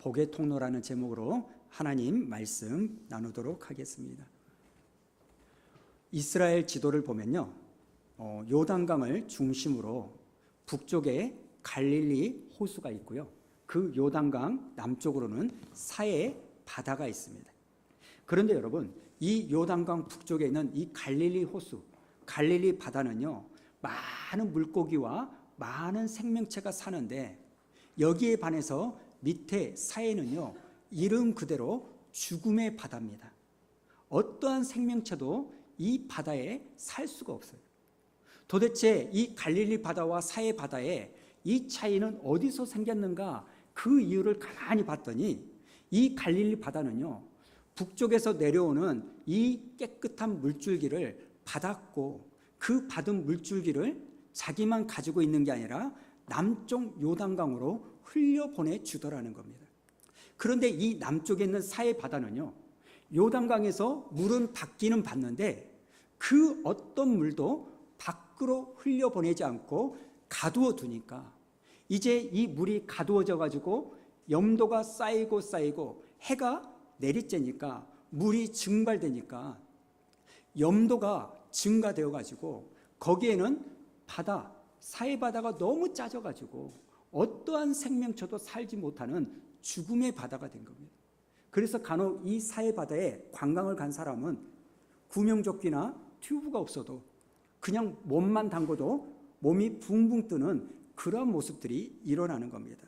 복의 통로라는 제목으로 하나님 말씀 나누도록 하겠습니다. 이스라엘 지도를 보면요, 요단강을 중심으로 북쪽에 갈릴리 호수가 있고요, 그 요단강 남쪽으로는 사해 바다가 있습니다. 그런데 여러분, 이 요단강 북쪽에 있는 이 갈릴리 호수, 갈릴리 바다는요, 많은 물고기와 많은 생명체가 사는데, 여기에 반해서 밑에 사해는요, 이름 그대로 죽음의 바다입니다. 어떠한 생명체도 이 바다에 살 수가 없어요. 도대체 이 갈릴리 바다와 사해 바다의 이 차이는 어디서 생겼는가? 그 이유를 가만히 봤더니 이 갈릴리 바다는요, 북쪽에서 내려오는 이 깨끗한 물줄기를 받았고, 그 받은 물줄기를 자기만 가지고 있는 게 아니라 남쪽 요단강으로 흘려보내 주더라는 겁니다. 그런데 이 남쪽에 있는 사해 바다는요, 요단강에서 물은 받기는 받는데 그 어떤 물도 밖으로 흘려보내지 않고 가두어 두니까, 이제 이 물이 가두어져 가지고 염도가 쌓이고 해가 내리쬐니까, 물이 증발되니까 염도가 증가되어 가지고 거기에는 바다, 사해 바다가 너무 짜져 가지고 어떠한 생명체도 살지 못하는 죽음의 바다가 된 겁니다. 그래서 간혹 이 사해 바다에 관광을 간 사람은 구명조끼나 튜브가 없어도 그냥 몸만 담궈도 몸이 붕붕 뜨는 그런 모습들이 일어나는 겁니다.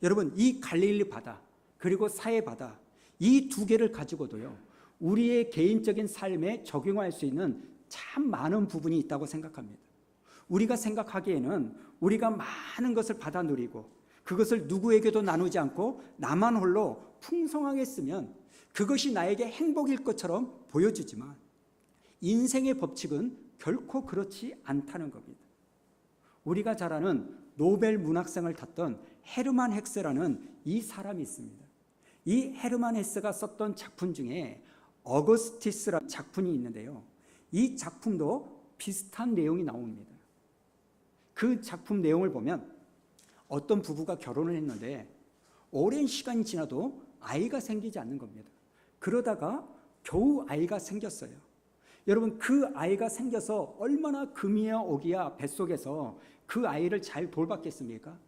여러분, 이 갈릴리 바다 그리고 사해 바다, 이 두 개를 가지고도요, 우리의 개인적인 삶에 적용할 수 있는 참 많은 부분이 있다고 생각합니다. 우리가 생각하기에는 우리가 많은 것을 받아 누리고 그것을 누구에게도 나누지 않고 나만 홀로 풍성하게 쓰면 그것이 나에게 행복일 것처럼 보여주지만, 인생의 법칙은 결코 그렇지 않다는 겁니다. 우리가 잘 아는 노벨 문학상을 탔던 헤르만 헥스라는 이 사람이 있습니다. 이 헤르만 헥스가 썼던 작품 중에 어거스티스라는 작품이 있는데요, 이 작품도 비슷한 내용이 나옵니다. 그 작품 내용을 보면 어떤 부부가 결혼을 했는데 오랜 시간이 지나도 아이가 생기지 않는 겁니다. 그러다가 겨우 아이가 생겼어요. 여러분, 그 아이가 생겨서 얼마나 금이야 오기야 뱃속에서 그 아이를 잘 돌봤겠습니까?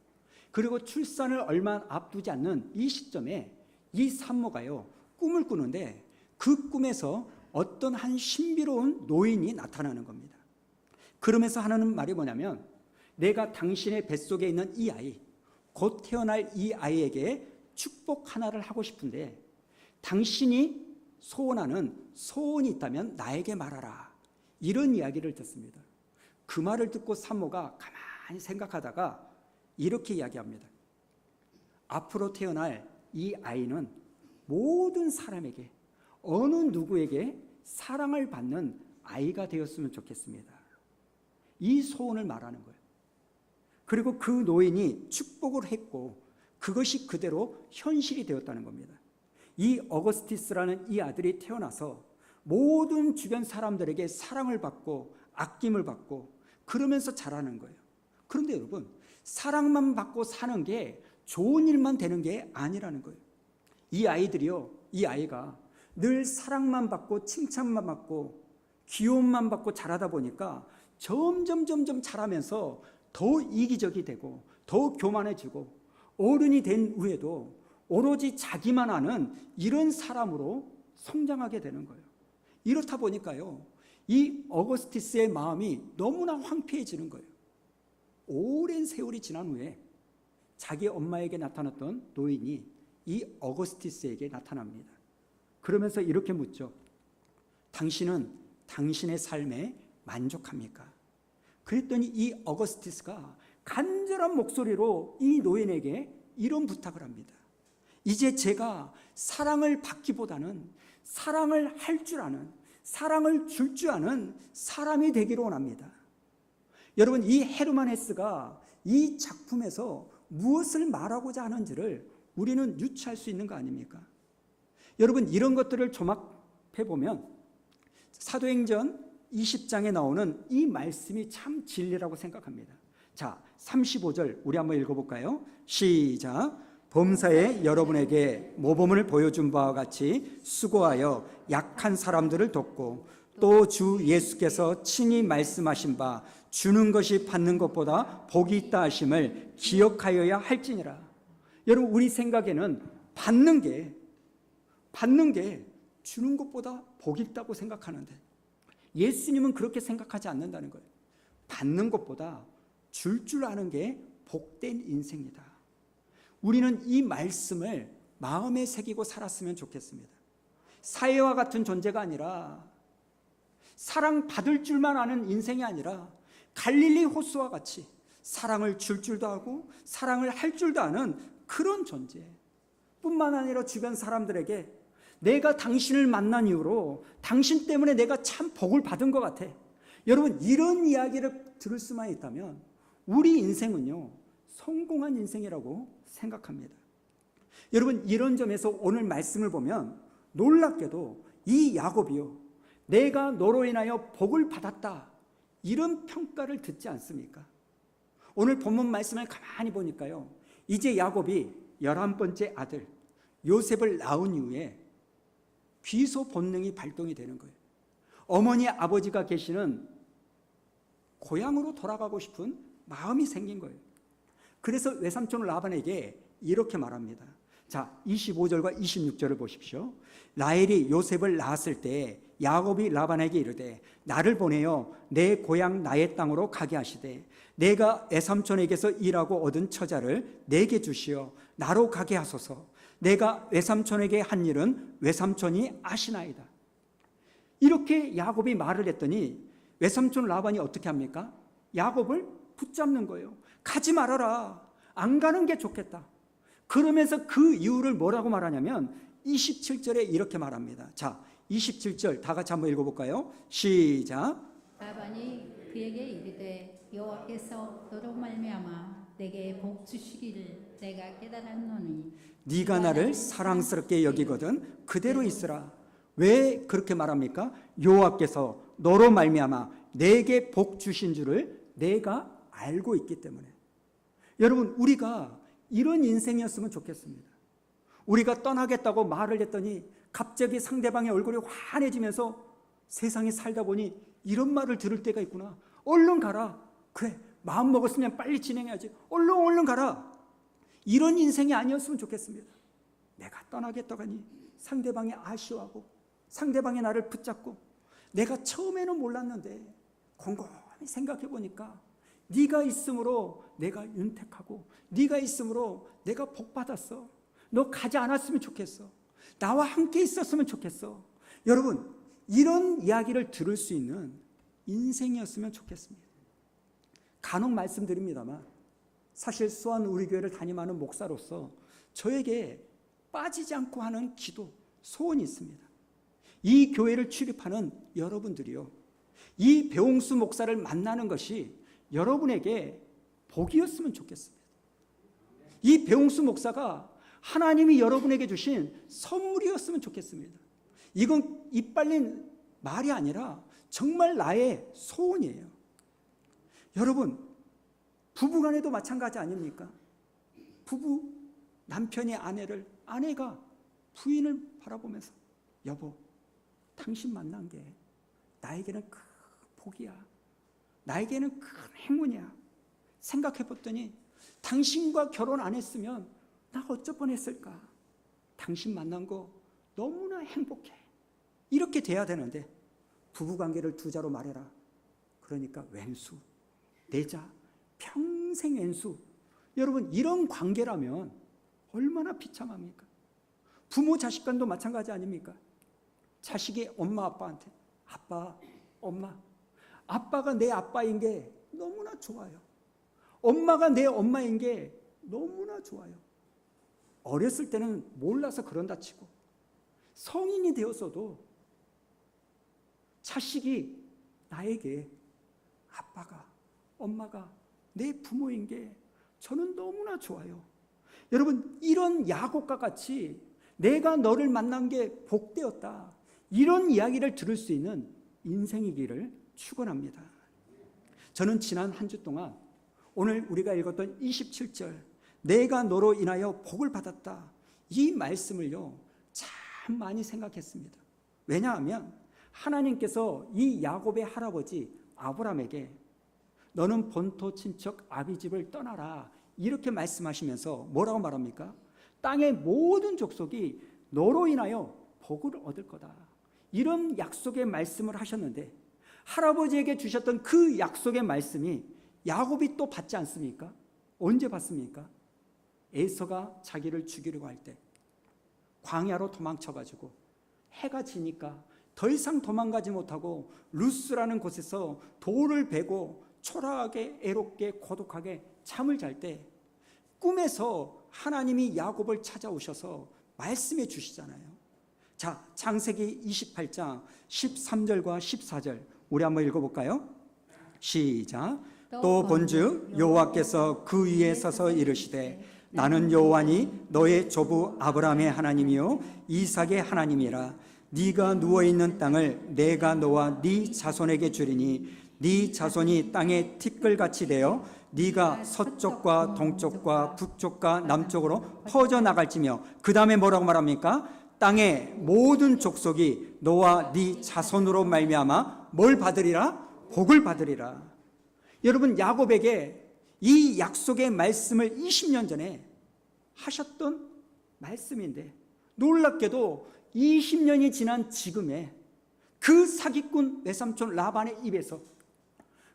그리고 출산을 얼마 앞두지 않는 이 시점에 이 산모가요, 꿈을 꾸는데 그 꿈에서 어떤 한 신비로운 노인이 나타나는 겁니다. 그러면서 하는 말이 뭐냐면, 내가 당신의 뱃속에 있는 이 아이, 곧 태어날 이 아이에게 축복 하나를 하고 싶은데 당신이 소원하는 소원이 있다면 나에게 말하라, 이런 이야기를 듣습니다. 그 말을 듣고 산모가 가만히 생각하다가 이렇게 이야기합니다. 앞으로 태어날 이 아이는 모든 사람에게, 어느 누구에게 사랑을 받는 아이가 되었으면 좋겠습니다. 이 소원을 말하는 거예요. 그리고 그 노인이 축복을 했고 그것이 그대로 현실이 되었다는 겁니다. 이 어거스티스라는 이 아들이 태어나서 모든 주변 사람들에게 사랑을 받고 아낌을 받고 그러면서 자라는 거예요. 그런데 여러분, 사랑만 받고 사는 게 좋은 일만 되는 게 아니라는 거예요. 이 아이들이요, 이 아이가 늘 사랑만 받고 칭찬만 받고 귀여움만 받고 자라다 보니까 점점 자라면서 더 이기적이 되고 더 교만해지고 어른이 된 후에도 오로지 자기만 아는 이런 사람으로 성장하게 되는 거예요. 이렇다 보니까요, 이 어거스티스의 마음이 너무나 황폐해지는 거예요. 오랜 세월이 지난 후에 자기 엄마에게 나타났던 노인이 이 어거스티스에게 나타납니다. 그러면서 이렇게 묻죠. 당신은 당신의 삶에 만족합니까? 그랬더니 이 어거스티스가 간절한 목소리로 이 노인에게 이런 부탁을 합니다. 이제 제가 사랑을 받기보다는 사랑을 할 줄 아는, 사랑을 줄 줄 아는 사람이 되기를 원합니다. 여러분, 이 헤르만 헤스가 이 작품에서 무엇을 말하고자 하는지를 우리는 유추할 수 있는 거 아닙니까? 여러분, 이런 것들을 종합해보면 사도행전 20장에 나오는 이 말씀이 참 진리라고 생각합니다. 자, 35절 우리 한번 읽어볼까요? 시작. 범사에 여러분에게 모범을 보여준 바와 같이 수고하여 약한 사람들을 돕고 또 주 예수께서 친히 말씀하신 바 주는 것이 받는 것보다 복이 있다 하심을 기억하여야 할지니라. 여러분, 우리 생각에는 받는 게 주는 것보다 복이 있다고 생각하는데 예수님은 그렇게 생각하지 않는다는 거예요. 받는 것보다 줄 아는 게 복된 인생이다. 우리는 이 말씀을 마음에 새기고 살았으면 좋겠습니다. 사회와 같은 존재가 아니라, 사랑받을 줄만 아는 인생이 아니라 갈릴리 호수와 같이 사랑을 줄 줄도 하고 사랑을 할 줄도 아는 그런 존재, 뿐만 아니라 주변 사람들에게 내가 당신을 만난 이후로 당신 때문에 내가 참 복을 받은 것 같아. 여러분, 이런 이야기를 들을 수만 있다면 우리 인생은요, 성공한 인생이라고 생각합니다. 여러분, 이런 점에서 오늘 말씀을 보면 놀랍게도 이 야곱이요, 내가 너로 인하여 복을 받았다, 이런 평가를 듣지 않습니까? 오늘 본문 말씀을 가만히 보니까요, 이제 야곱이 11번째 아들 요셉을 낳은 이후에 귀소 본능이 발동이 되는 거예요. 어머니 아버지가 계시는 고향으로 돌아가고 싶은 마음이 생긴 거예요. 그래서 외삼촌 라반에게 이렇게 말합니다. 자, 25절과 26절을 보십시오. 라헬이 요셉을 낳았을 때 야곱이 라반에게 이르되 나를 보내어 내 고향 나의 땅으로 가게 하시되 내가 외삼촌에게서 일하고 얻은 처자를 내게 주시어 나로 가게 하소서. 내가 외삼촌에게 한 일은 외삼촌이 아시나이다. 이렇게 야곱이 말을 했더니 외삼촌 라반이 어떻게 합니까? 야곱을 붙잡는 거예요. 가지 말아라. 안 가는 게 좋겠다. 그러면서 그 이유를 뭐라고 말하냐면 27절에 이렇게 말합니다. 자, 27절 다 같이 한번 읽어볼까요? 시작. 라반이 그에게 이르되 여호와께서 너로 말미암아 내게 복 주시기를 내가 깨달았노니 네가 나를 사랑스럽게 여기거든 그대로 있으라. 왜 그렇게 말합니까? 여호와께서 너로 말미암아 내게 복 주신 줄을 내가 알고 있기 때문에. 여러분, 우리가 이런 인생이었으면 좋겠습니다. 우리가 떠나겠다고 말을 했더니 갑자기 상대방의 얼굴이 환해지면서 세상에 살다 보니 이런 말을 들을 때가 있구나. 얼른 가라. 그래, 마음 먹었으면 빨리 진행해야지. 얼른 가라. 이런 인생이 아니었으면 좋겠습니다. 내가 떠나겠다고 하니 상대방이 아쉬워하고 상대방이 나를 붙잡고, 내가 처음에는 몰랐는데 곰곰이 생각해 보니까 네가 있으므로 내가 윤택하고 네가 있으므로 내가 복받았어. 너 가지 않았으면 좋겠어. 나와 함께 있었으면 좋겠어. 여러분, 이런 이야기를 들을 수 있는 인생이었으면 좋겠습니다. 간혹 말씀드립니다만 사실 수원 우리 교회를 담임하는 목사로서 저에게 빠지지 않고 하는 기도, 소원이 있습니다. 이 교회를 출입하는 여러분들이요, 이 배홍수 목사를 만나는 것이 여러분에게 복이었으면 좋겠습니다. 이 배홍수 목사가 하나님이 여러분에게 주신 선물이었으면 좋겠습니다. 이건 이빨린 말이 아니라 정말 나의 소원이에요. 여러분, 부부간에도 마찬가지 아닙니까? 부부, 남편이 아내를, 아내가 부인을 바라보면서 여보, 당신 만난 게 나에게는 큰 복이야. 나에게는 큰 행운이야. 생각해 봤더니 당신과 결혼 안 했으면 나 어쩔 뻔했을까? 당신 만난 거 너무나 행복해. 이렇게 돼야 되는데 부부관계를 두 자로 말해라. 그러니까 왼수, 내자, 평생 왼수. 여러분, 이런 관계라면 얼마나 비참합니까? 부모 자식 간도 마찬가지 아닙니까? 자식이 엄마 아빠한테 아빠, 엄마, 아빠가 내 아빠인 게 너무나 좋아요. 엄마가 내 엄마인 게 너무나 좋아요. 어렸을 때는 몰라서 그런다 치고 성인이 되었어도 자식이 나에게 아빠가, 엄마가 내 부모인 게 저는 너무나 좋아요. 여러분, 이런 야곱과 같이 내가 너를 만난 게 복되었다, 이런 이야기를 들을 수 있는 인생이기를 축원합니다. 저는 지난 한 주 동안 오늘 우리가 읽었던 27절 내가 너로 인하여 복을 받았다. 이 말씀을요 참 많이 생각했습니다. 왜냐하면 하나님께서 이 야곱의 할아버지 아브라함에게 너는 본토 친척 아비집을 떠나라 이렇게 말씀하시면서 뭐라고 말합니까? 땅의 모든 족속이 너로 인하여 복을 얻을 거다. 이런 약속의 말씀을 하셨는데 할아버지에게 주셨던 그 약속의 말씀이 야곱이 또 받지 않습니까? 언제 받습니까? 에서가 자기를 죽이려고 할 때 광야로 도망쳐가지고 해가 지니까 더 이상 도망가지 못하고 루스라는 곳에서 돌을 베고 초라하게 애롭게 고독하게 잠을 잘 때 꿈에서 하나님이 야곱을 찾아오셔서 말씀해 주시잖아요. 자, 창세기 28장 13절과 14절 우리 한번 읽어볼까요? 시작. 또 본즉 여호와께서 그 위에 서서 이르시되 나는 여호와니 너의 조부 아브라함의 하나님이요 이삭의 하나님이라. 네가 누워있는 땅을 내가 너와 네 자손에게 주리니 네 자손이 땅의 티끌같이 되어 네가 서쪽과 동쪽과 북쪽과 남쪽으로 퍼져나갈지며. 그 다음에 뭐라고 말합니까? 땅의 모든 족속이 너와 네 자손으로 말미암아 뭘 받으리라? 복을 받으리라. 여러분, 야곱에게 이 약속의 말씀을 20년 전에 하셨던 말씀인데 놀랍게도 20년이 지난 지금에 그 사기꾼 외삼촌 라반의 입에서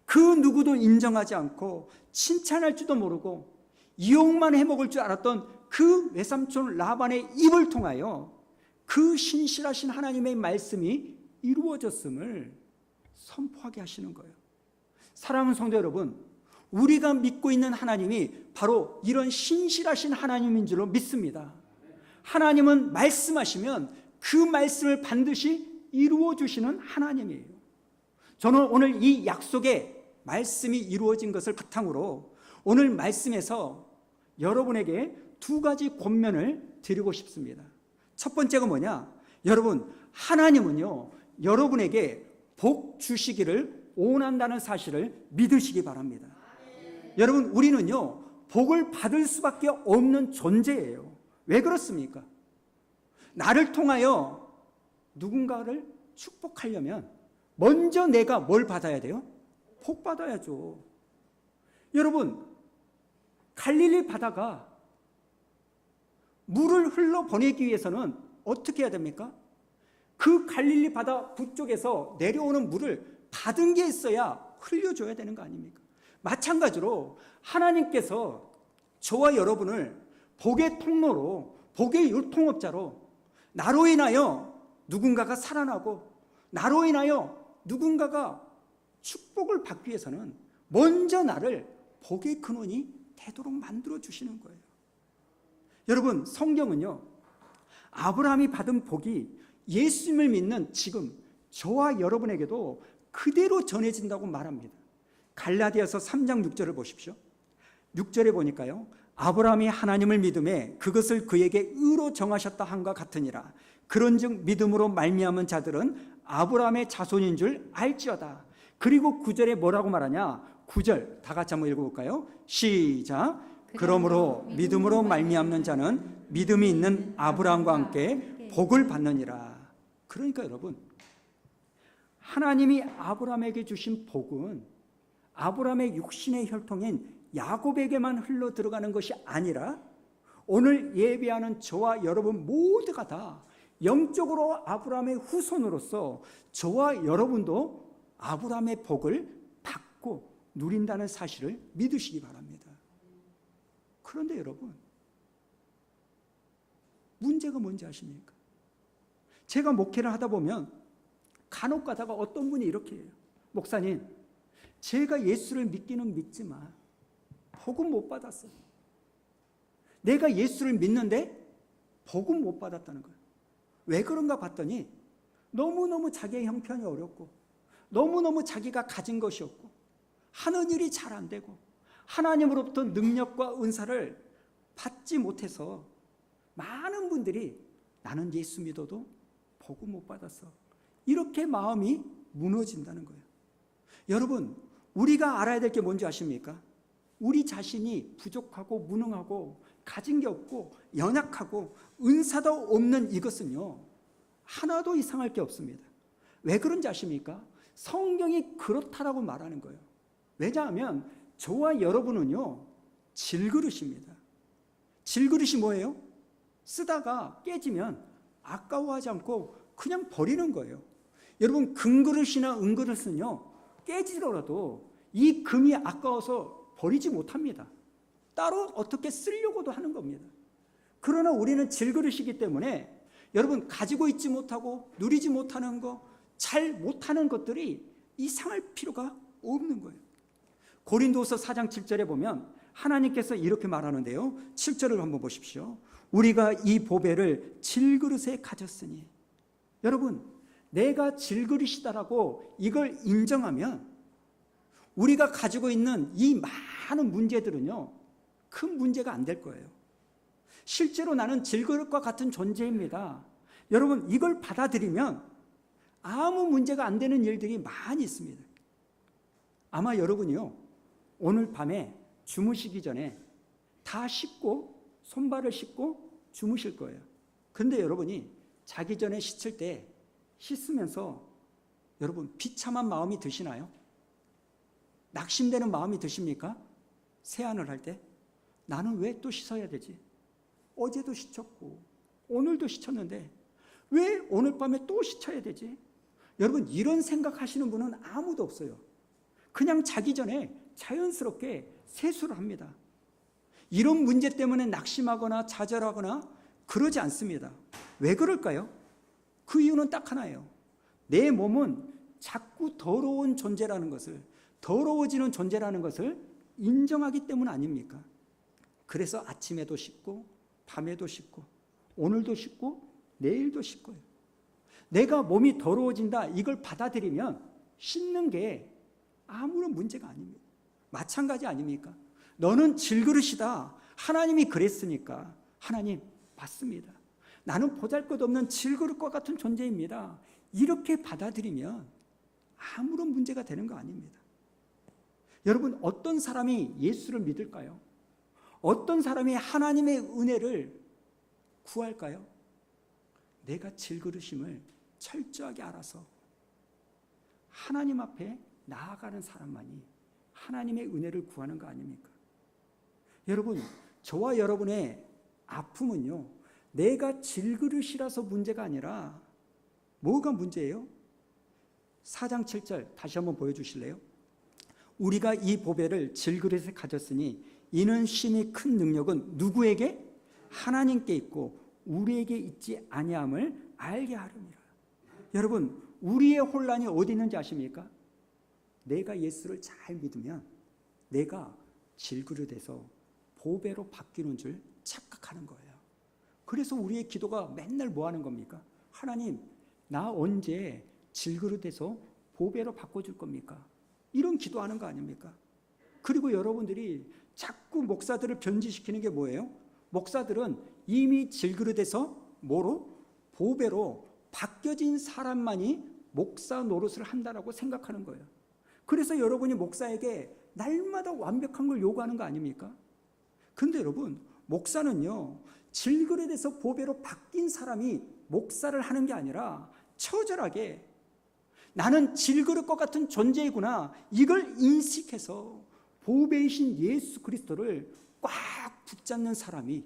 그 누구도 인정하지 않고 칭찬할 줄도 모르고 이용만 해먹을 줄 알았던 그 외삼촌 라반의 입을 통하여 그 신실하신 하나님의 말씀이 이루어졌음을 선포하게 하시는 거예요. 사랑하는 성도 여러분, 우리가 믿고 있는 하나님이 바로 이런 신실하신 하나님인 줄로 믿습니다. 하나님은 말씀하시면 그 말씀을 반드시 이루어 주시는 하나님이에요. 저는 오늘 이 약속의 말씀이 이루어진 것을 바탕으로 오늘 말씀에서 여러분에게 두 가지 권면을 드리고 싶습니다. 첫 번째가 뭐냐? 여러분, 하나님은요 여러분에게 복 주시기를 원한다는 사실을 믿으시기 바랍니다. 여러분, 우리는요 복을 받을 수밖에 없는 존재예요. 왜 그렇습니까? 나를 통하여 누군가를 축복하려면 먼저 내가 뭘 받아야 돼요? 복 받아야죠. 여러분, 갈릴리 바다가 물을 흘러보내기 위해서는 어떻게 해야 됩니까? 그 갈릴리 바다 북쪽에서 내려오는 물을 받은 게 있어야 흘려줘야 되는 거 아닙니까? 마찬가지로 하나님께서 저와 여러분을 복의 통로로, 복의 유통업자로, 나로 인하여 누군가가 살아나고 나로 인하여 누군가가 축복을 받기 위해서는 먼저 나를 복의 근원이 되도록 만들어 주시는 거예요. 여러분, 성경은요 아브라함이 받은 복이 예수님을 믿는 지금 저와 여러분에게도 그대로 전해진다고 말합니다. 갈라디아서 3장 6절을 보십시오. 6절에 보니까요, 아브라함이 하나님을 믿음에 그것을 그에게 의로 정하셨다 함과 같으니라. 그런즉 믿음으로 말미암은 자들은 아브라함의 자손인 줄 알지어다. 그리고 9절에 뭐라고 말하냐? 9절 다 같이 한번 읽어볼까요? 시작. 그러므로 믿음으로 말미암는 자는 믿음이 있는 아브라함과 함께 복을 받느니라. 그러니까 여러분, 하나님이 아브라함에게 주신 복은 아브라함의 육신의 혈통인 야곱에게만 흘러 들어가는 것이 아니라 오늘 예배하는 저와 여러분 모두가 다 영적으로 아브라함의 후손으로서 저와 여러분도 아브라함의 복을 받고 누린다는 사실을 믿으시기 바랍니다. 그런데 여러분, 문제가 뭔지 아십니까? 제가 목회를 하다 보면 간혹 가다가 어떤 분이 이렇게 해요. 목사님, 제가 예수를 믿기는 믿지만 복은 못 받았어요. 내가 예수를 믿는데 복은 못 받았다는 거예요. 왜 그런가 봤더니 너무너무 자기의 형편이 어렵고 너무너무 자기가 가진 것이 없고 하는 일이 잘 안 되고 하나님으로부터 능력과 은사를 받지 못해서 많은 분들이 나는 예수 믿어도 복은 못 받았어, 이렇게 마음이 무너진다는 거예요. 여러분, 우리가 알아야 될 게 뭔지 아십니까? 우리 자신이 부족하고 무능하고 가진 게 없고 연약하고 은사도 없는 이것은요, 하나도 이상할 게 없습니다. 왜 그런지 아십니까? 성경이 그렇다라고 말하는 거예요. 왜냐하면 저와 여러분은요, 질그릇입니다. 질그릇이 뭐예요? 쓰다가 깨지면 아까워하지 않고 그냥 버리는 거예요. 여러분, 금그릇이나 은그릇은요, 깨지더라도 이 금이 아까워서 버리지 못합니다. 따로 어떻게 쓰려고도 하는 겁니다. 그러나 우리는 질그릇이기 때문에 여러분, 가지고 있지 못하고 누리지 못하는 거, 잘 못하는 것들이 이상할 필요가 없는 거예요. 고린도서 4장 7절에 보면 하나님께서 이렇게 말하는데요, 7절을 한번 보십시오. 우리가 이 보배를 질그릇에 가졌으니. 여러분, 내가 질그릇이다라고 이걸 인정하면 우리가 가지고 있는 이 많은 문제들은요, 큰 문제가 안 될 거예요. 실제로 나는 질그릇과 같은 존재입니다. 여러분, 이걸 받아들이면 아무 문제가 안 되는 일들이 많이 있습니다. 아마 여러분이요, 오늘 밤에 주무시기 전에 다 씻고 손발을 씻고 주무실 거예요. 근데 여러분이 자기 전에 씻을 때 씻으면서 여러분 비참한 마음이 드시나요? 낙심되는 마음이 드십니까? 세안을 할 때 나는 왜 또 씻어야 되지? 어제도 씻었고 오늘도 씻었는데 왜 오늘 밤에 또 씻어야 되지? 여러분, 이런 생각하시는 분은 아무도 없어요. 그냥 자기 전에 자연스럽게 세수를 합니다. 이런 문제 때문에 낙심하거나 좌절하거나 그러지 않습니다. 왜 그럴까요? 그 이유는 딱 하나예요. 내 몸은 자꾸 더러운 존재라는 것을, 더러워지는 존재라는 것을 인정하기 때문 아닙니까? 그래서 아침에도 씻고 밤에도 씻고 오늘도 씻고 내일도 씻고요. 내가 몸이 더러워진다, 이걸 받아들이면 씻는 게 아무런 문제가 아닙니다. 마찬가지 아닙니까? 너는 질그릇이다. 하나님이 그랬으니까 하나님 맞습니다. 나는 보잘것없는 질그릇과 같은 존재입니다. 이렇게 받아들이면 아무런 문제가 되는 거 아닙니다. 여러분, 어떤 사람이 예수를 믿을까요? 어떤 사람이 하나님의 은혜를 구할까요? 내가 질그릇임을 철저하게 알아서 하나님 앞에 나아가는 사람만이 하나님의 은혜를 구하는 거 아닙니까? 여러분, 저와 여러분의 아픔은요, 내가 질그릇이라서 문제가 아니라 뭐가 문제예요? 4장 7절 다시 한번 보여주실래요? 우리가 이 보배를 질그릇에 가졌으니 이는 심히 큰 능력은 누구에게? 하나님께 있고 우리에게 있지 아니함을 알게 하렵니다. 여러분, 우리의 혼란이 어디 있는지 아십니까? 내가 예수를 잘 믿으면 내가 질그릇에서 보배로 바뀌는 줄 착각하는 거예요. 그래서 우리의 기도가 맨날 뭐 하는 겁니까? 하나님, 나 언제 질그릇에서 보배로 바꿔줄 겁니까? 이런 기도하는 거 아닙니까? 그리고 여러분들이 자꾸 목사들을 변질시키는 게 뭐예요? 목사들은 이미 질그릇에서 뭐로? 보배로 바뀌어진 사람만이 목사 노릇을 한다라고 생각하는 거예요. 그래서 여러분이 목사에게 날마다 완벽한 걸 요구하는 거 아닙니까? 근데 여러분, 목사는요, 질그릇에서 보배로 바뀐 사람이 목사를 하는 게 아니라 처절하게 나는 질그릇과 같은 존재이구나, 이걸 인식해서 보배이신 예수 그리스도를 꽉 붙잡는 사람이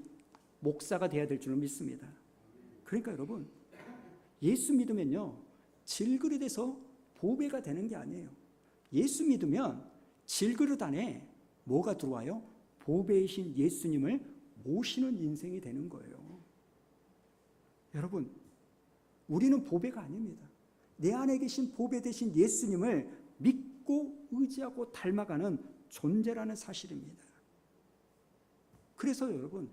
목사가 돼야 될 줄을 믿습니다. 그러니까 여러분, 예수 믿으면요, 질그릇에서 보배가 되는 게 아니에요. 예수 믿으면 질그릇 안에 뭐가 들어와요? 보배이신 예수님을 모시는 인생이 되는 거예요. 여러분, 우리는 보배가 아닙니다. 내 안에 계신 보배 되신 예수님을 믿고 의지하고 닮아가는 존재라는 사실입니다. 그래서 여러분,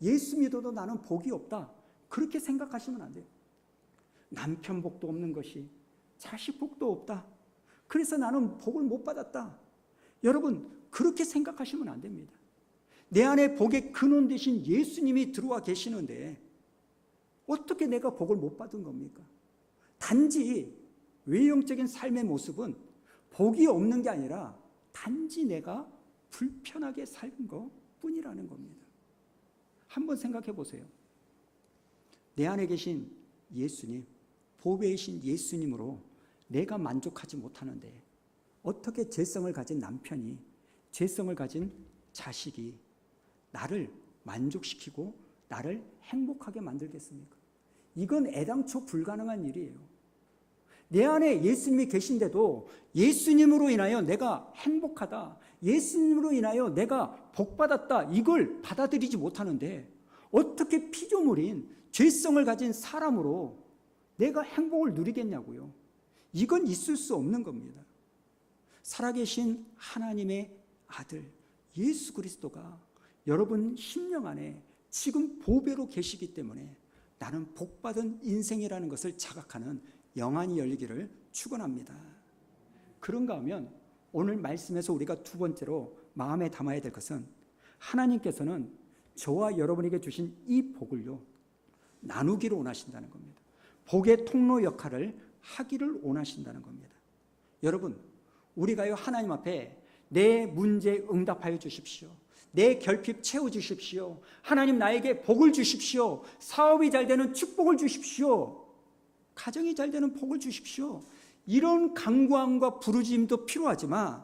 예수 믿어도 나는 복이 없다, 그렇게 생각하시면 안 돼요. 남편 복도 없는 것이, 자식 복도 없다, 그래서 나는 복을 못 받았다, 여러분 그렇게 생각하시면 안 됩니다. 내 안에 복의 근원 되신 예수님이 들어와 계시는데 어떻게 내가 복을 못 받은 겁니까? 단지 외형적인 삶의 모습은 복이 없는 게 아니라 단지 내가 불편하게 살는 것뿐이라는 겁니다. 한번 생각해 보세요. 내 안에 계신 예수님, 보배이신 예수님으로 내가 만족하지 못하는데 어떻게 죄성을 가진 남편이, 죄성을 가진 자식이 나를 만족시키고 나를 행복하게 만들겠습니까? 이건 애당초 불가능한 일이에요. 내 안에 예수님이 계신데도 예수님으로 인하여 내가 행복하다, 예수님으로 인하여 내가 복받았다, 이걸 받아들이지 못하는데 어떻게 피조물인 죄성을 가진 사람으로 내가 행복을 누리겠냐고요. 이건 있을 수 없는 겁니다. 살아계신 하나님의 아들 예수 그리스도가 여러분 심령 안에 지금 보배로 계시기 때문에 나는 복받은 인생이라는 것을 자각하는 영안이 열리기를 축원합니다. 그런가 하면 오늘 말씀에서 우리가 두 번째로 마음에 담아야 될 것은 하나님께서는 저와 여러분에게 주신 이 복을요 나누기를 원하신다는 겁니다. 복의 통로 역할을 하기를 원하신다는 겁니다. 여러분, 우리가요 하나님 앞에 내 문제 응답하여 주십시오, 내 결핍 채워주십시오, 하나님 나에게 복을 주십시오, 사업이 잘 되는 축복을 주십시오, 가정이 잘 되는 복을 주십시오, 이런 간구함과 부르짖음도 필요하지만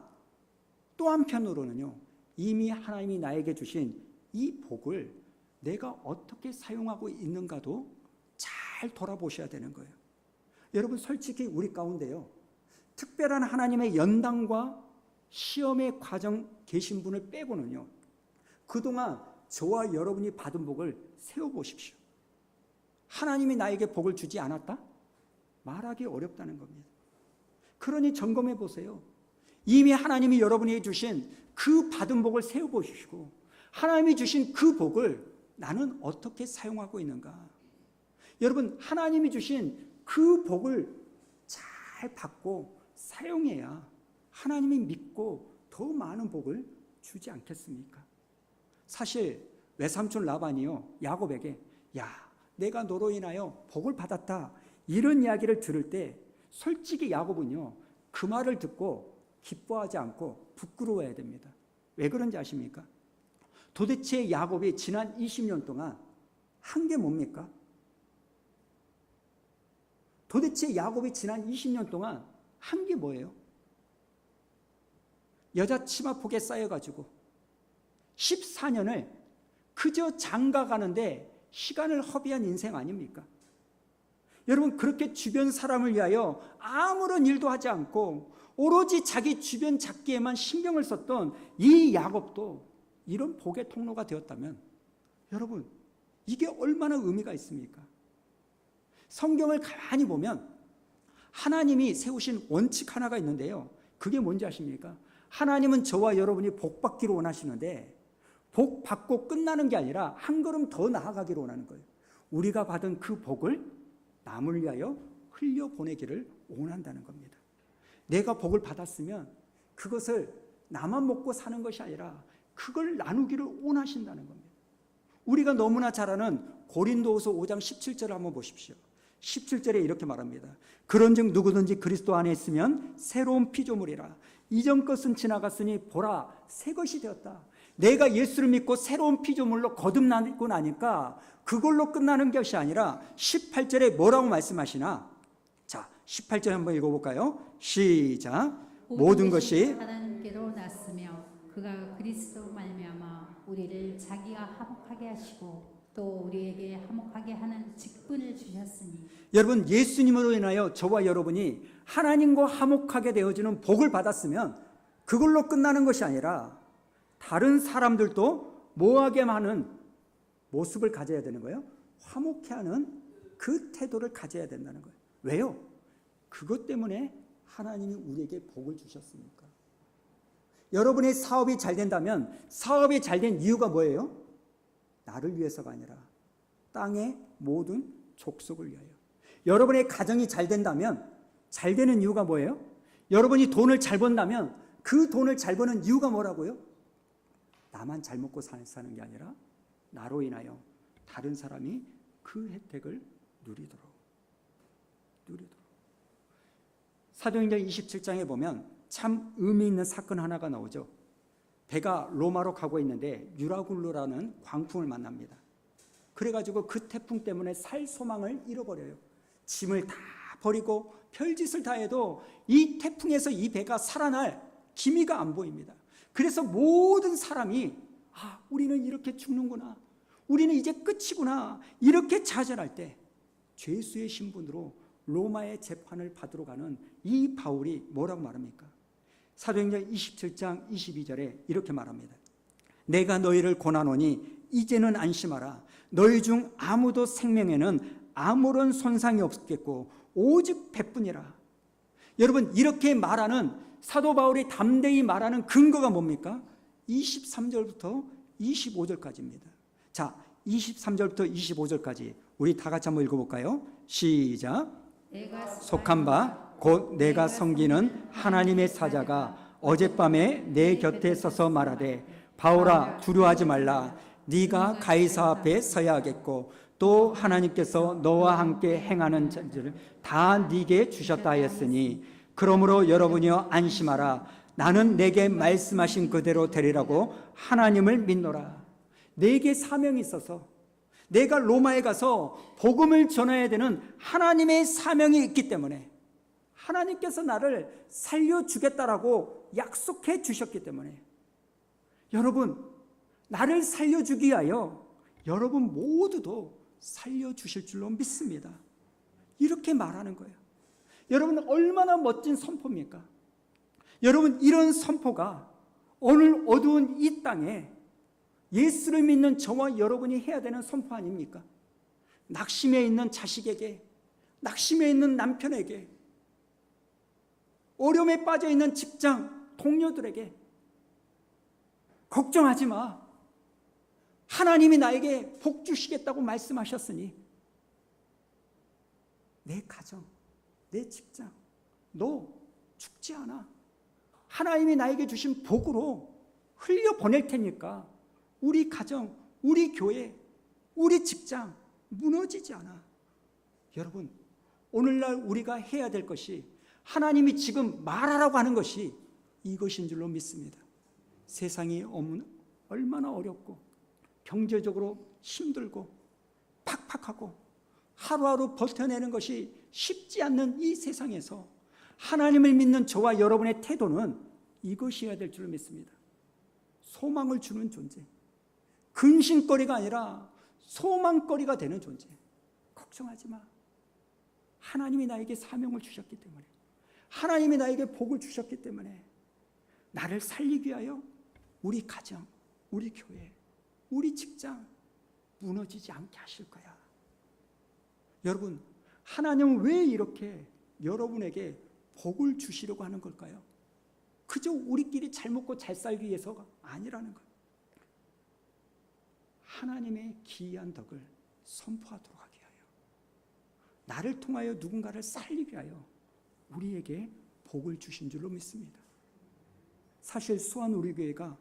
또 한편으로는요 이미 하나님이 나에게 주신 이 복을 내가 어떻게 사용하고 있는가도 잘 돌아보셔야 되는 거예요. 여러분, 솔직히 우리 가운데요 특별한 하나님의 연단과 시험의 과정 계신 분을 빼고는요 그동안 저와 여러분이 받은 복을 세워보십시오. 하나님이 나에게 복을 주지 않았다? 말하기 어렵다는 겁니다. 그러니 점검해 보세요. 이미 하나님이 여러분에게 주신 그 받은 복을 세워보시고 하나님이 주신 그 복을 나는 어떻게 사용하고 있는가. 여러분, 하나님이 주신 그 복을 잘 받고 사용해야 하나님이 믿고 더 많은 복을 주지 않겠습니까? 사실 외삼촌 라반이요 야곱에게 야 내가 너로 인하여 복을 받았다 이런 이야기를 들을 때 솔직히 야곱은요 그 말을 듣고 기뻐하지 않고 부끄러워해야 됩니다. 왜 그런지 아십니까? 도대체 야곱이 지난 20년 동안 한 게 뭡니까? 도대체 야곱이 지난 20년 동안 한 게 뭐예요? 여자 치마폭에 쌓여가지고 14년을 그저 장가가는데 시간을 허비한 인생 아닙니까? 여러분, 그렇게 주변 사람을 위하여 아무런 일도 하지 않고 오로지 자기 주변 잡기에만 신경을 썼던 이 야곱도 이런 복의 통로가 되었다면 여러분, 이게 얼마나 의미가 있습니까? 성경을 가만히 보면 하나님이 세우신 원칙 하나가 있는데요. 그게 뭔지 아십니까? 하나님은 저와 여러분이 복 받기를 원하시는데 복 받고 끝나는 게 아니라 한 걸음 더 나아가기를 원하는 거예요. 우리가 받은 그 복을 남을 위하여 흘려보내기를 원한다는 겁니다. 내가 복을 받았으면 그것을 나만 먹고 사는 것이 아니라 그걸 나누기를 원하신다는 겁니다. 우리가 너무나 잘 아는 고린도후서 5장 17절을 한번 보십시오. 17절에 이렇게 말합니다. 그런즉 누구든지 그리스도 안에 있으면 새로운 피조물이라. 이전 것은 지나갔으니 보라 새 것이 되었다. 내가 예수를 믿고 새로운 피조물로 거듭나고 나니까 그걸로 끝나는 것이 아니라 18절에 뭐라고 말씀하시나? 자, 18절 한번 읽어볼까요? 시작. 모든 것이 하나님께로 났으며 그가 그리스도 말미암아 우리를 자기가 화목하게 하시고 또 우리에게 화목하게 하는 직분을 주셨으니. 여러분, 예수님으로 인하여 저와 여러분이 하나님과 화목하게 되어지는 복을 받았으면 그걸로 끝나는 것이 아니라 다른 사람들도 뭐하게 하는 모습을 가져야 되는 거예요. 화목해 하는 그 태도를 가져야 된다는 거예요. 왜요? 그것 때문에 하나님이 우리에게 복을 주셨습니까? 여러분의 사업이 잘 된다면 사업이 잘 된 이유가 뭐예요? 나를 위해서가 아니라 땅의 모든 족속을 위하여. 여러분의 가정이 잘 된다면 잘 되는 이유가 뭐예요? 여러분이 돈을 잘 번다면 그 돈을 잘 버는 이유가 뭐라고요? 나만 잘 먹고 사는 게 아니라 나로 인하여 다른 사람이 그 혜택을 누리도록. 사도행전 27장에 보면 참 의미 있는 사건 하나가 나오죠. 배가 로마로 가고 있는데 유라굴루라는 광풍을 만납니다. 그래가지고 그 태풍 때문에 살 소망을 잃어버려요. 짐을 다 버리고 별짓을 다 해도 이 태풍에서 이 배가 살아날 기미가 안 보입니다. 그래서 모든 사람이 우리는 이렇게 죽는구나, 우리는 이제 끝이구나, 이렇게 좌절할 때 죄수의 신분으로 로마의 재판을 받으러 가는 이 바울이 뭐라고 말합니까? 사도행전 27장 22절에 이렇게 말합니다. 내가 너희를 고난하노니 이제는 안심하라. 너희 중 아무도 생명에는 아무런 손상이 없겠고 오직 배뿐이라. 여러분, 이렇게 말하는 사도 바울이 담대히 말하는 근거가 뭡니까? 23절부터 25절까지입니다. 자, 23절부터 25절까지 우리 다 같이 한번 읽어볼까요? 시작. 내가 속한 바 곧 내가 섬기는 하나님의 사자가 어젯밤에 내 곁에 서서 말하되 바울아 두려워하지 말라. 네가 가이사 앞에 서야 하겠고 또 하나님께서 너와 함께 행하는 자들을 다 네게 주셨다 하였으니 그러므로 여러분이여 안심하라. 나는 내게 말씀하신 그대로 되리라고 하나님을 믿노라. 내게 사명이 있어서 내가 로마에 가서 복음을 전해야 되는 하나님의 사명이 있기 때문에 하나님께서 나를 살려주겠다라고 약속해 주셨기 때문에 여러분, 나를 살려주기 위하여 여러분 모두도 살려주실 줄로 믿습니다. 이렇게 말하는 거예요. 여러분, 얼마나 멋진 선포입니까? 여러분, 이런 선포가 오늘 어두운 이 땅에 예수를 믿는 저와 여러분이 해야 되는 선포 아닙니까? 낙심해 있는 자식에게, 낙심해 있는 남편에게, 어려움에 빠져 있는 직장 동료들에게 걱정하지 마. 하나님이 나에게 복 주시겠다고 말씀하셨으니 내 가정, 내 직장, 너 죽지 않아. 하나님이 나에게 주신 복으로 흘려보낼 테니까 우리 가정, 우리 교회, 우리 직장 무너지지 않아. 여러분, 오늘날 우리가 해야 될 것이 하나님이 지금 말하라고 하는 것이 이것인 줄로 믿습니다. 세상이 얼마나 어렵고 경제적으로 힘들고 팍팍하고 하루하루 버텨내는 것이 쉽지 않는 이 세상에서 하나님을 믿는 저와 여러분의 태도는 이것이어야 될 줄로 믿습니다. 소망을 주는 존재, 근심거리가 아니라 소망거리가 되는 존재. 걱정하지 마. 하나님이 나에게 사명을 주셨기 때문에, 하나님이 나에게 복을 주셨기 때문에 나를 살리기 위하여 우리 가정, 우리 교회, 우리 직장 무너지지 않게 하실 거야. 여러분, 하나님은 왜 이렇게 여러분에게 복을 주시려고 하는 걸까요? 그저 우리끼리 잘 먹고 잘 살기 위해서가 아니라는 거예요. 하나님의 기이한 덕을 선포하도록 하기 위하여, 나를 통하여 누군가를 살리기 위하여 우리에게 복을 주신 줄로 믿습니다. 사실 수원 우리 교회가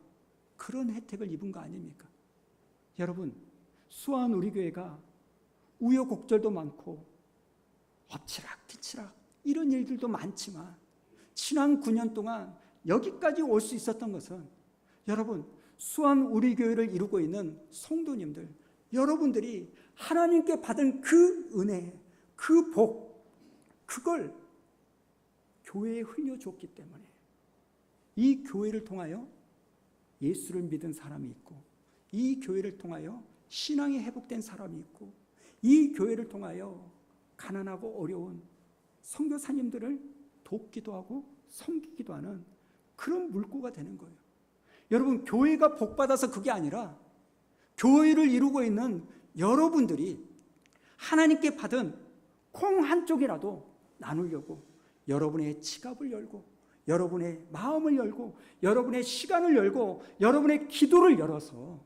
그런 혜택을 입은 거 아닙니까? 여러분, 수원 우리 교회가 우여곡절도 많고 엎치락 뒤치락 이런 일들도 많지만 지난 9년 동안 여기까지 올 수 있었던 것은 여러분, 수원 우리 교회를 이루고 있는 성도님들, 여러분들이 하나님께 받은 그 은혜, 그 복, 그걸 교회에 흘려줬기 때문에 이 교회를 통하여 예수를 믿은 사람이 있고, 이 교회를 통하여 신앙이 회복된 사람이 있고, 이 교회를 통하여 가난하고 어려운 선교사님들을 돕기도 하고 섬기기도 하는 그런 물꼬가 되는 거예요. 여러분, 교회가 복받아서 그게 아니라 교회를 이루고 있는 여러분들이 하나님께 받은 콩 한 쪽이라도 나누려고 여러분의 지갑을 열고, 여러분의 마음을 열고, 여러분의 시간을 열고, 여러분의 기도를 열어서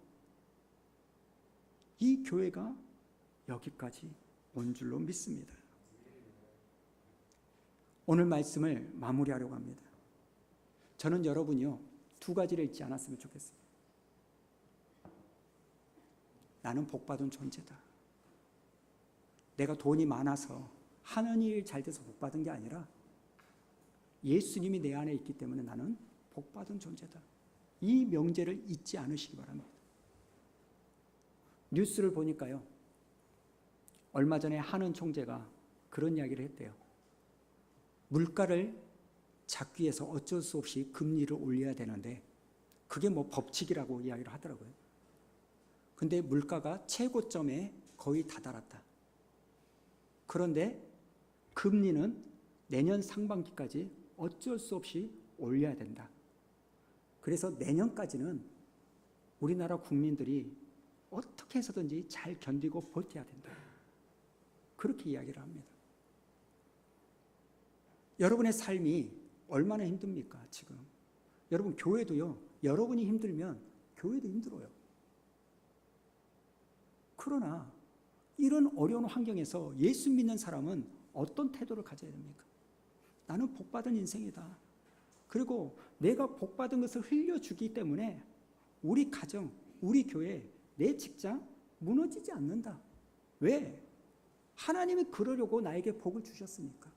이 교회가 여기까지 온 줄로 믿습니다. 오늘 말씀을 마무리하려고 합니다. 저는 여러분이요, 두 가지를 잊지 않았으면 좋겠어요. 나는 복받은 존재다. 내가 돈이 많아서 하는 일 잘 돼서 복받은 게 아니라 예수님이 내 안에 있기 때문에 나는 복받은 존재다. 이 명제를 잊지 않으시기 바랍니다. 뉴스를 보니까요, 얼마 전에 한은 총재가 그런 이야기를 했대요. 물가를 잡기 위해서 어쩔 수 없이 금리를 올려야 되는데 그게 뭐 법칙이라고 이야기를 하더라고요. 근데 물가가 최고점에 거의 다다랐다. 그런데 금리는 내년 상반기까지 어쩔 수 없이 올려야 된다. 그래서 내년까지는 우리나라 국민들이 어떻게 해서든지 잘 견디고 버텨야 된다. 그렇게 이야기를 합니다. 여러분의 삶이 얼마나 힘듭니까, 지금? 여러분, 교회도요, 여러분이 힘들면 교회도 힘들어요. 그러나 이런 어려운 환경에서 예수 믿는 사람은 어떤 태도를 가져야 됩니까? 나는 복받은 인생이다. 그리고 내가 복받은 것을 흘려주기 때문에 우리 가정, 우리 교회, 내 직장 무너지지 않는다. 왜? 하나님이 그러려고 나에게 복을 주셨으니까.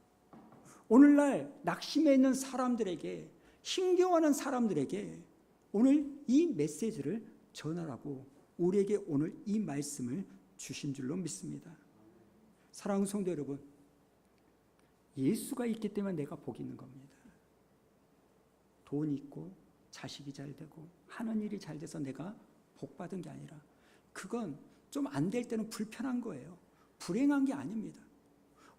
오늘날 낙심해 있는 사람들에게, 힘겨워하는 사람들에게 오늘 이 메시지를 전하라고 우리에게 오늘 이 말씀을 주신 줄로 믿습니다. 사랑하는 성도 여러분, 예수가 있기 때문에 내가 복이 있는 겁니다. 돈이 있고 자식이 잘 되고 하는 일이 잘 돼서 내가 복 받은 게 아니라, 그건 좀 안 될 때는 불편한 거예요. 불행한 게 아닙니다.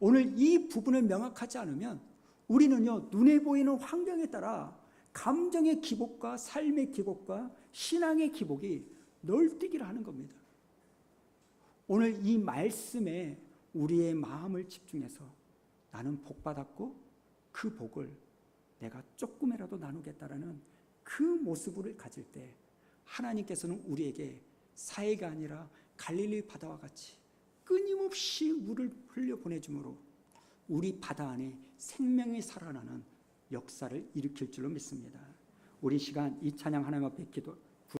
오늘 이 부분을 명확하지 않으면 우리는요, 눈에 보이는 환경에 따라 감정의 기복과 삶의 기복과 신앙의 기복이 널뛰기를 하는 겁니다. 오늘 이 말씀에 우리의 마음을 집중해서 나는 복 받았고 그 복을 내가 조금이라도 나누겠다라는 그 모습을 가질 때 하나님께서는 우리에게 사해가 아니라 갈릴리 바다와 같이 끊임없이 물을 흘려보내주므로 우리 바다 안에 생명이 살아나는 역사를 일으킬 줄로 믿습니다. 우리 시간 이 찬양 하나님 앞에 기도